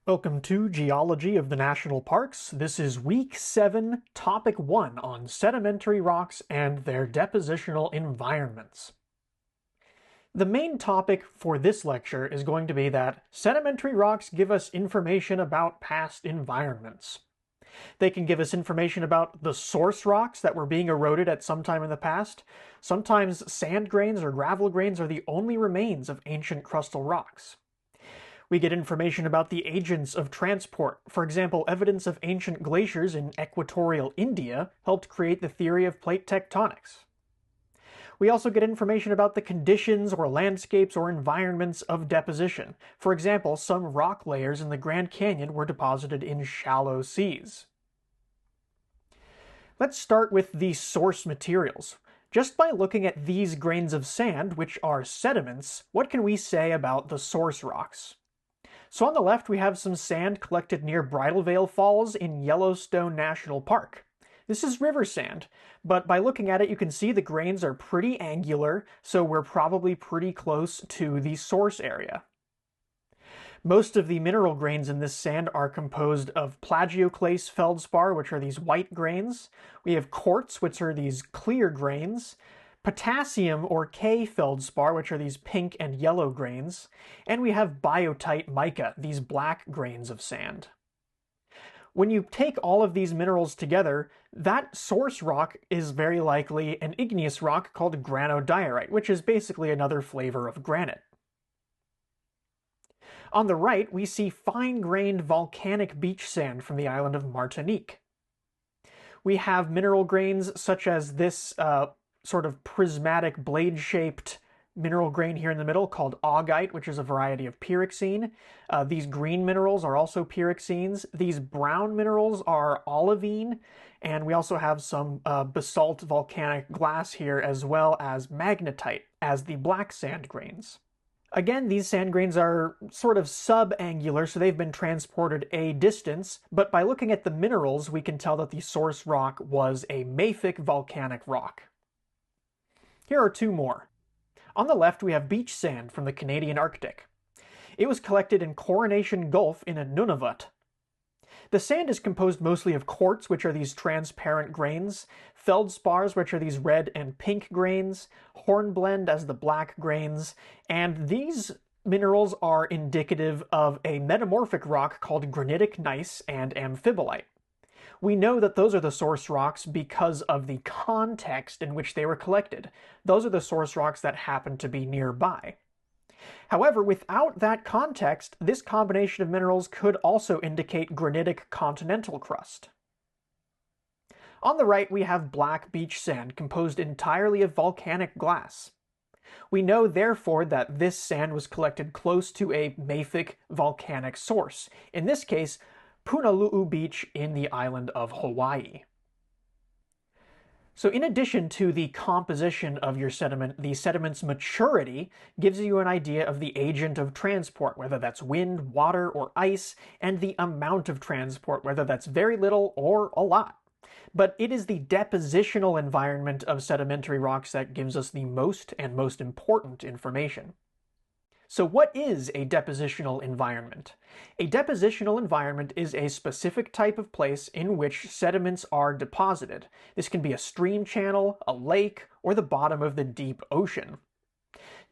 Welcome to Geology of the National Parks. This is Week 7, Topic 1 on sedimentary rocks and their depositional environments. The main topic for this lecture is going to be that sedimentary rocks give us information about past environments. They can give us information about the source rocks that were being eroded at some time in the past. Sometimes sand grains or gravel grains are the only remains of ancient crustal rocks. We get information about the agents of transport. For example, evidence of ancient glaciers in equatorial India helped create the theory of plate tectonics. We also get information about the conditions or landscapes or environments of deposition. For example, some rock layers in the Grand Canyon were deposited in shallow seas. Let's start with the source materials. Just by looking at these grains of sand, which are sediments, what can we say about the source rocks? So on the left we have some sand collected near Bridal Veil Falls in Yellowstone National Park. This is river sand, but by looking at it you can see the grains are pretty angular, so we're probably pretty close to the source area. Most of the mineral grains in this sand are composed of plagioclase feldspar, which are these white grains. We have quartz, which are these clear grains. Potassium or K feldspar, which are these pink and yellow grains, and we have biotite mica, these black grains of sand. When you take all of these minerals together, that source rock is very likely an igneous rock called granodiorite, which is basically another flavor of granite. On the right, we see fine-grained volcanic beach sand from the island of Martinique. We have mineral grains such as this sort of prismatic blade-shaped mineral grain here in the middle called augite, which is a variety of pyroxene. These green minerals are also pyroxenes. These brown minerals are olivine, and we also have some basalt volcanic glass here, as well as magnetite as the black sand grains. Again, these sand grains are sort of subangular, so they've been transported a distance, but by looking at the minerals, we can tell that the source rock was a mafic volcanic rock. Here are two more. On the left, we have beach sand from the Canadian Arctic. It was collected in Coronation Gulf in Nunavut. The sand is composed mostly of quartz, which are these transparent grains, feldspars, which are these red and pink grains, hornblende as the black grains, and these minerals are indicative of a metamorphic rock called granitic gneiss and amphibolite. We know that those are the source rocks because of the context in which they were collected. Those are the source rocks that happen to be nearby. However, without that context, this combination of minerals could also indicate granitic continental crust. On the right, we have black beach sand composed entirely of volcanic glass. We know, therefore, that this sand was collected close to a mafic volcanic source. In this case, Punalu'u Beach in the island of Hawaii. So in addition to the composition of your sediment, the sediment's maturity gives you an idea of the agent of transport, whether that's wind, water, or ice, and the amount of transport, whether that's very little or a lot. But it is the depositional environment of sedimentary rocks that gives us the most and most important information. So what is a depositional environment? A depositional environment is a specific type of place in which sediments are deposited. This can be a stream channel, a lake, or the bottom of the deep ocean.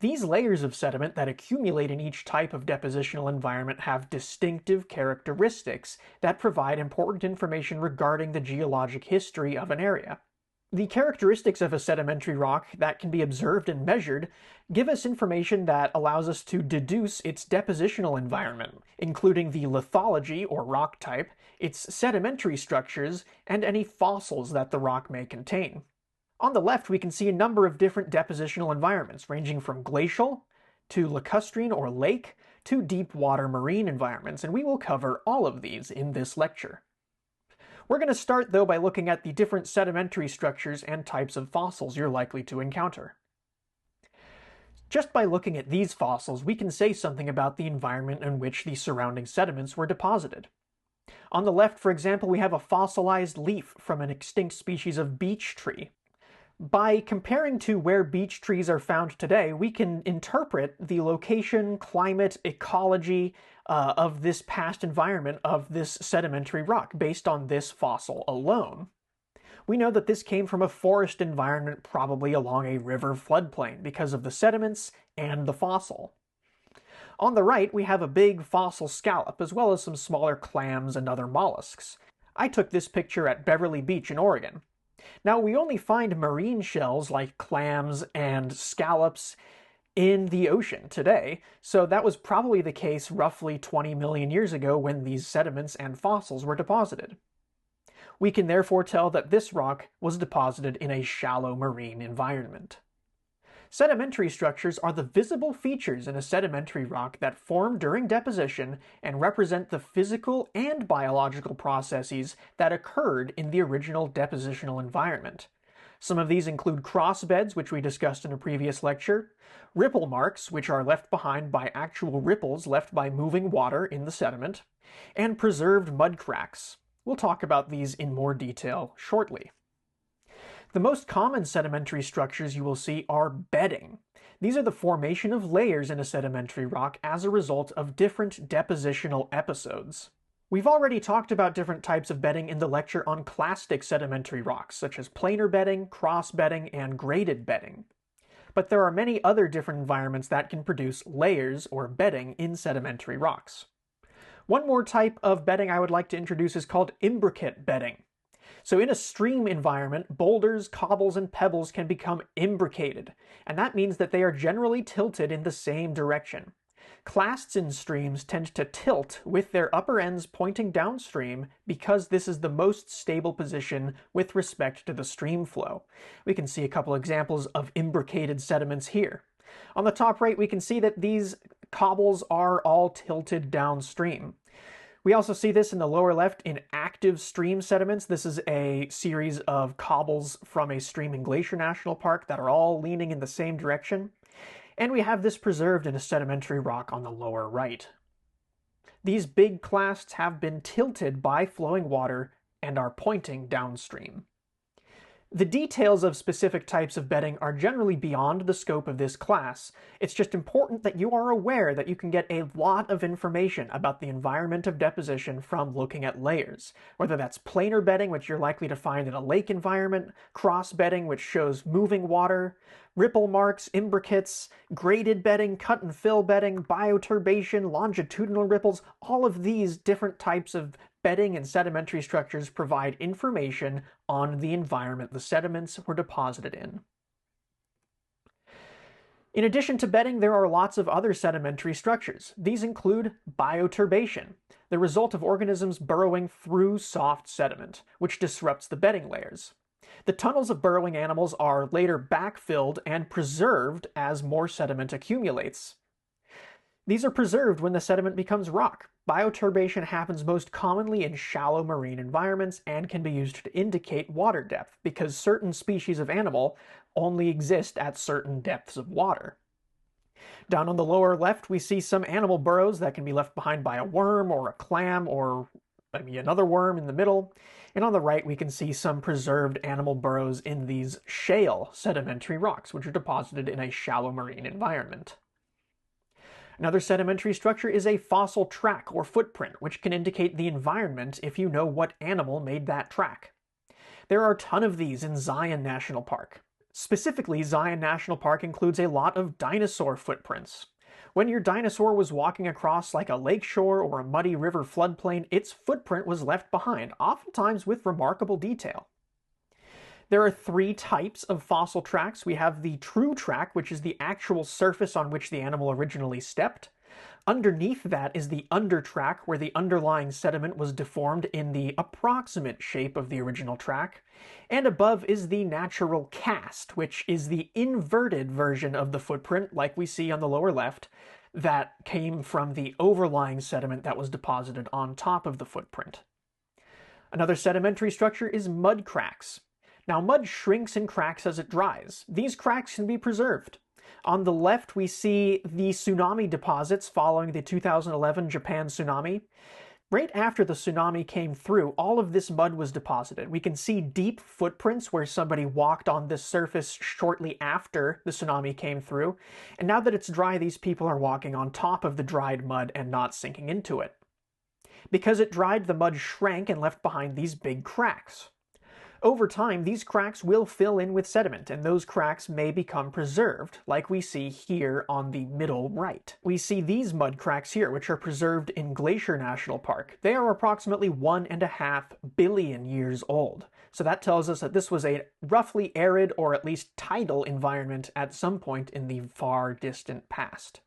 These layers of sediment that accumulate in each type of depositional environment have distinctive characteristics that provide important information regarding the geologic history of an area. The characteristics of a sedimentary rock that can be observed and measured give us information that allows us to deduce its depositional environment, including the lithology or rock type, its sedimentary structures, and any fossils that the rock may contain. On the left, we can see a number of different depositional environments, ranging from glacial to lacustrine or lake to deep water marine environments, and we will cover all of these in this lecture. We're going to start, though, by looking at the different sedimentary structures and types of fossils you're likely to encounter. Just by looking at these fossils, we can say something about the environment in which the surrounding sediments were deposited. On the left, for example, we have a fossilized leaf from an extinct species of beech tree. By comparing to where beech trees are found today, we can interpret the location, climate, ecology, of this past environment of this sedimentary rock based on this fossil alone. We know that this came from a forest environment, probably along a river floodplain, because of the sediments and the fossil. On the right, we have a big fossil scallop, as well as some smaller clams and other mollusks. I took this picture at Beverly Beach in Oregon. Now, we only find marine shells like clams and scallops in the ocean today, so that was probably the case roughly 20 million years ago when these sediments and fossils were deposited. We can therefore tell that this rock was deposited in a shallow marine environment. Sedimentary structures are the visible features in a sedimentary rock that form during deposition and represent the physical and biological processes that occurred in the original depositional environment. Some of these include crossbeds, which we discussed in a previous lecture, ripple marks, which are left behind by actual ripples left by moving water in the sediment, and preserved mud cracks. We'll talk about these in more detail shortly. The most common sedimentary structures you will see are bedding. These are the formation of layers in a sedimentary rock as a result of different depositional episodes. We've already talked about different types of bedding in the lecture on clastic sedimentary rocks, such as planar bedding, cross bedding, and graded bedding. But there are many other different environments that can produce layers or bedding in sedimentary rocks. One more type of bedding I would like to introduce is called imbricate bedding. So in a stream environment, boulders, cobbles, and pebbles can become imbricated, and that means that they are generally tilted in the same direction. Clasts in streams tend to tilt with their upper ends pointing downstream because this is the most stable position with respect to the stream flow. We can see a couple examples of imbricated sediments here. On the top right, we can see that these cobbles are all tilted downstream. We also see this in the lower left in active stream sediments. This is a series of cobbles from a stream in Glacier National Park that are all leaning in the same direction. And we have this preserved in a sedimentary rock on the lower right. These big clasts have been tilted by flowing water and are pointing downstream. The details of specific types of bedding are generally beyond the scope of this class. It's just important that you are aware that you can get a lot of information about the environment of deposition from looking at layers, whether that's planar bedding, which you're likely to find in a lake environment, cross bedding, which shows moving water, ripple marks, imbricates, graded bedding, cut and fill bedding, bioturbation, longitudinal ripples. All of these different types of bedding and sedimentary structures provide information on the environment the sediments were deposited in. In addition to bedding, there are lots of other sedimentary structures. These include bioturbation, the result of organisms burrowing through soft sediment, which disrupts the bedding layers. The tunnels of burrowing animals are later backfilled and preserved as more sediment accumulates. These are preserved when the sediment becomes rock. Bioturbation happens most commonly in shallow marine environments and can be used to indicate water depth because certain species of animal only exist at certain depths of water. Down on the lower left, we see some animal burrows that can be left behind by a worm or a clam or maybe another worm in the middle. And on the right, we can see some preserved animal burrows in these shale sedimentary rocks, which are deposited in a shallow marine environment. Another sedimentary structure is a fossil track or footprint, which can indicate the environment if you know what animal made that track. There are a ton of these in Zion National Park. Specifically, Zion National Park includes a lot of dinosaur footprints. When your dinosaur was walking across like a lakeshore or a muddy river floodplain, its footprint was left behind, oftentimes with remarkable detail. There are three types of fossil tracks. We have the true track, which is the actual surface on which the animal originally stepped. Underneath that is the undertrack, where the underlying sediment was deformed in the approximate shape of the original track. And above is the natural cast, which is the inverted version of the footprint, like we see on the lower left, that came from the overlying sediment that was deposited on top of the footprint. Another sedimentary structure is mud cracks. Now, mud shrinks and cracks as it dries. These cracks can be preserved. On the left, we see the tsunami deposits following the 2011 Japan tsunami. Right after the tsunami came through, all of this mud was deposited. We can see deep footprints where somebody walked on this surface shortly after the tsunami came through, and now that it's dry, these people are walking on top of the dried mud and not sinking into it. Because it dried, the mud shrank and left behind these big cracks. Over time, these cracks will fill in with sediment, and those cracks may become preserved, like we see here on the middle right. We see these mud cracks here, which are preserved in Glacier National Park. They are approximately 1.5 billion years old. So that tells us that this was a roughly arid or at least tidal environment at some point in the far distant past.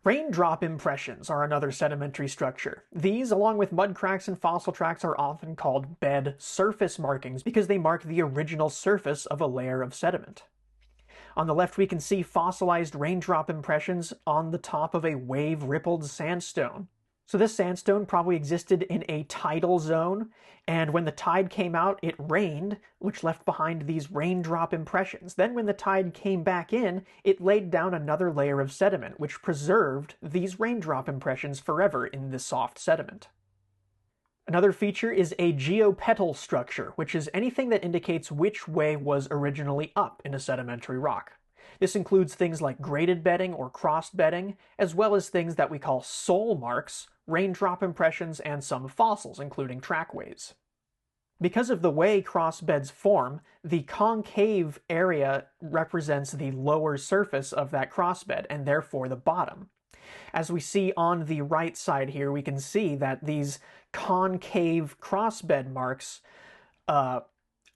Raindrop impressions are another sedimentary structure. These, along with mud cracks and fossil tracks, are often called bed surface markings because they mark the original surface of a layer of sediment. On the left, we can see fossilized raindrop impressions on the top of a wave-rippled sandstone. So this sandstone probably existed in a tidal zone, and when the tide came out, it rained, which left behind these raindrop impressions. Then when the tide came back in, it laid down another layer of sediment, which preserved these raindrop impressions forever in the soft sediment. Another feature is a geopetal structure, which is anything that indicates which way was originally up in a sedimentary rock. This includes things like graded bedding or crossed bedding, as well as things that we call soil marks, raindrop impressions, and some fossils, including trackways. Because of the way cross beds form, the concave area represents the lower surface of that crossbed, and therefore the bottom. As we see on the right side here, we can see that these concave crossbed marks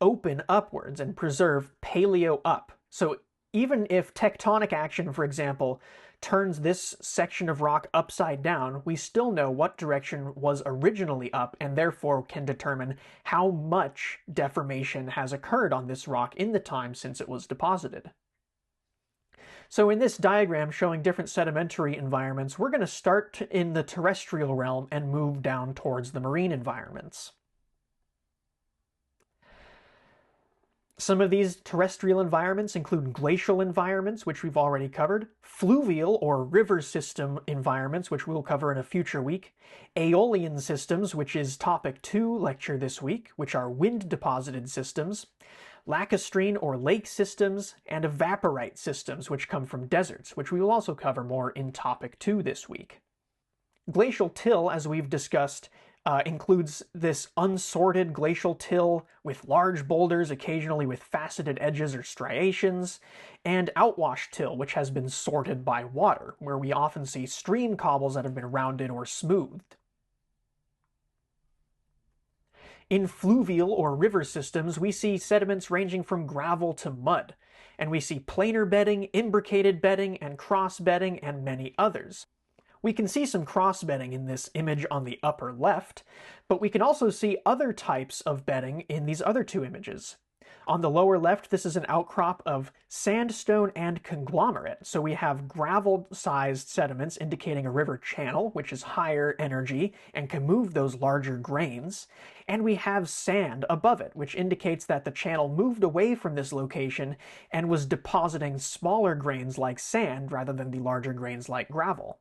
open upwards and preserve paleo up. So even if tectonic action, for example, turns this section of rock upside down, we still know what direction was originally up and therefore can determine how much deformation has occurred on this rock in the time since it was deposited. So in this diagram showing different sedimentary environments, we're going to start in the terrestrial realm and move down towards the marine environments. Some of these terrestrial environments include glacial environments, which we've already covered, fluvial or river system environments, which we'll cover in a future week, aeolian systems, which is topic 2 lecture this week, which are wind-deposited systems, lacustrine or lake systems, and evaporite systems, which come from deserts, which we will also cover more in topic 2 this week. Glacial till, as we've discussed, includes this unsorted glacial till with large boulders, occasionally with faceted edges or striations, and outwash till, which has been sorted by water, where we often see stream cobbles that have been rounded or smoothed. In fluvial or river systems, we see sediments ranging from gravel to mud, and we see planar bedding, imbricated bedding, and cross bedding, and many others. We can see some cross bedding in this image on the upper left, but we can also see other types of bedding in these other two images. On the lower left, this is an outcrop of sandstone and conglomerate. So we have gravel-sized sediments indicating a river channel, which is higher energy and can move those larger grains. And we have sand above it, which indicates that the channel moved away from this location and was depositing smaller grains like sand rather than the larger grains like gravel.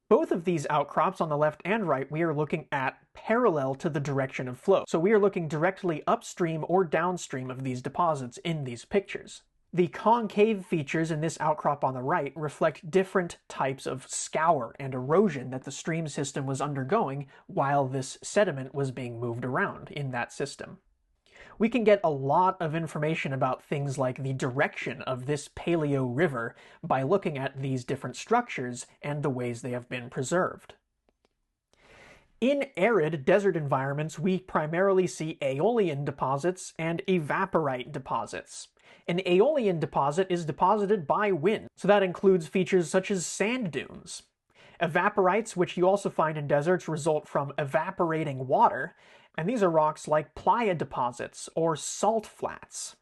Both of these outcrops on the left and right, we are looking at parallel to the direction of flow. So we are looking directly upstream or downstream of these deposits in these pictures. The concave features in this outcrop on the right reflect different types of scour and erosion that the stream system was undergoing while this sediment was being moved around in that system. We can get a lot of information about things like the direction of this paleo river by looking at these different structures and the ways they have been preserved. In arid desert environments, we primarily see aeolian deposits and evaporite deposits. An aeolian deposit is deposited by wind, so that includes features such as sand dunes. Evaporites, which you also find in deserts, result from evaporating water, and these are rocks like playa deposits or salt flats.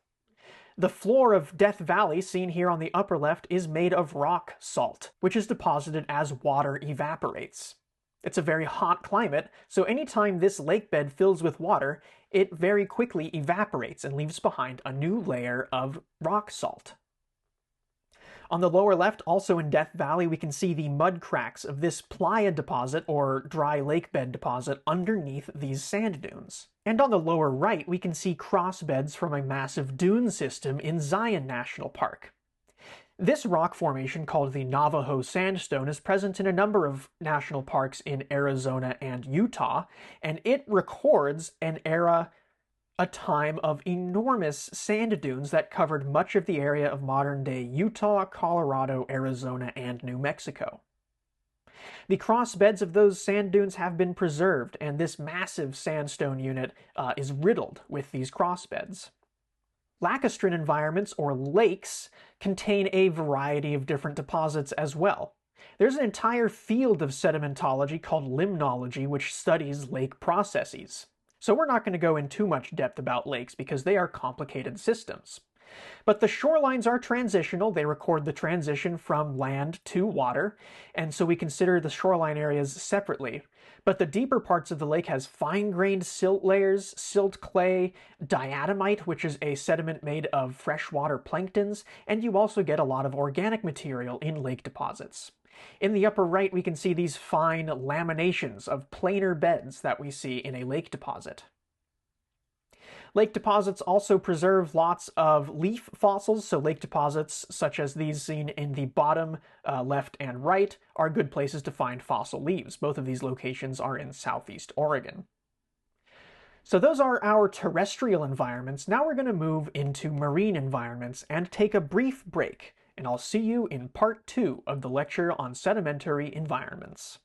The floor of Death Valley, seen here on the upper left, is made of rock salt, which is deposited as water evaporates. It's a very hot climate, so anytime this lake bed fills with water, it very quickly evaporates and leaves behind a new layer of rock salt. On the lower left, also in Death Valley, we can see the mud cracks of this playa deposit, or dry lake bed deposit, underneath these sand dunes. And on the lower right, we can see crossbeds from a massive dune system in Zion National Park. This rock formation, called the Navajo Sandstone, is present in a number of national parks in Arizona and Utah, and it records a time of enormous sand dunes that covered much of the area of modern-day Utah, Colorado, Arizona, and New Mexico. The crossbeds of those sand dunes have been preserved, and this massive sandstone unit is riddled with these crossbeds. Lacustrine environments, or lakes, contain a variety of different deposits as well. There's an entire field of sedimentology called limnology, which studies lake processes. So we're not going to go in too much depth about lakes because they are complicated systems. But the shorelines are transitional. They record the transition from land to water, and so we consider the shoreline areas separately. But the deeper parts of the lake has fine-grained silt layers, silt clay, diatomite, which is a sediment made of freshwater planktons, and you also get a lot of organic material in lake deposits. In the upper right, we can see these fine laminations of planar beds that we see in a lake deposit. Lake deposits also preserve lots of leaf fossils, so lake deposits such as these seen in the bottom left and right are good places to find fossil leaves. Both of these locations are in southeast Oregon. So those are our terrestrial environments. Now we're going to move into marine environments and take a brief break, and I'll see you in part 2 of the lecture on sedimentary environments.